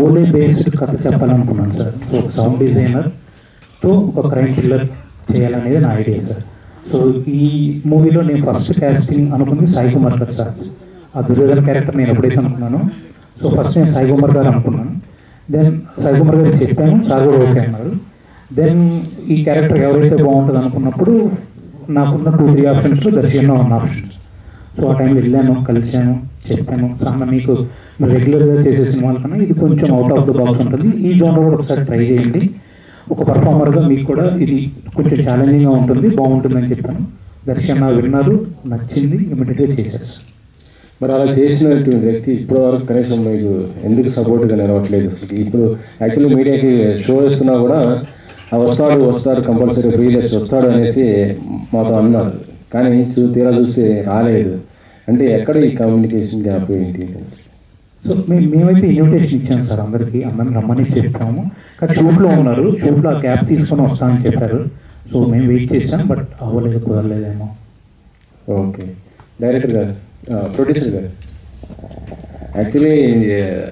ఓలే బేస్డ్ కథ చెప్పాలనుకున్నాను సార్. సో సౌండ్ డిజైనర్తో ఒక క్రైమ్ థ్రిల్లర్ చేయాలనేది నా ఐడియా సార్. సో ఈ మూవీలో నేను ఫస్ట్ క్యాస్టింగ్ అనుకుంది సాయి కుమార్ గారు సార్. ఆ దుర్యోధన క్యారెక్టర్ నేను ఎప్పుడైతే అనుకున్నానో, సో ఫస్ట్ నేను సాయి కుమార్ గారు అనుకున్నాను. దెన్ సాయి కుమార్ గారు చెప్పాను, సార్ కూడా ఓకే అన్నారు. దెన్ ఈ క్యారెక్టర్ ఎవరైతే బాగుంటుంది అనుకున్నప్పుడు నాకున్న 2-3 ఆప్షన్స్లో దర్శనంలో ఉన్న ఆప్షన్స్. సో ఆ టైంలో వెళ్ళాను, కలిశాను, చెప్పాను, సార్ మీకు మీరు రెగ్యులర్గా చేసే సినిమాల కన్నా ఇది కొంచెం అవుట్ ఆఫ్ ద బాక్స్ ఉంటుంది, ఈ జోన్లో కూడా ఒకసారి ట్రై చేయండి, ఒక పర్ఫార్మర్గా మీకు కూడా ఇది కొంచెం ఛాలెంజింగ్గా ఉంటుంది, బాగుంటుందని చెప్పాను. దర్శన విన్నారు, నచ్చింది, ఇమీడియట్గా చేశారు. మరి అలా చేసినటువంటి వ్యక్తి ఇప్పటివరకు కనీసం మీకు ఎందుకు సపోర్ట్గా నిలవట్లేదు? ఇప్పుడు యాక్చువల్లీ మీడియాకి షో ఇస్తున్నా కూడా వస్తాడు కంపల్సరీ ప్రీవియస్ వస్తాడు అనేసి మాతో అన్నారు, కానీ తీరా చూస్తే రాలేదు. అంటే ఎక్కడ ఈ కమ్యూనికేషన్ గ్యాప్ ఏంటి? సో మేమైతే ఇన్విటేషన్ ఇచ్చాము సార్, అందరినీ రమ్మని చెప్పాము. కానీ షూట్లో ఉన్నారు, షూట్లో ఆ గ్యాప్ తీసుకొని వస్తామని చెప్పారు. సో మేము వెయిట్ చేసాం, బట్ అవ్వలేదు, కుదరలేదేమో. ఓకే. డైరెక్టర్ గారు, ప్రొడ్యూసర్ గారు, యాక్చువల్లీ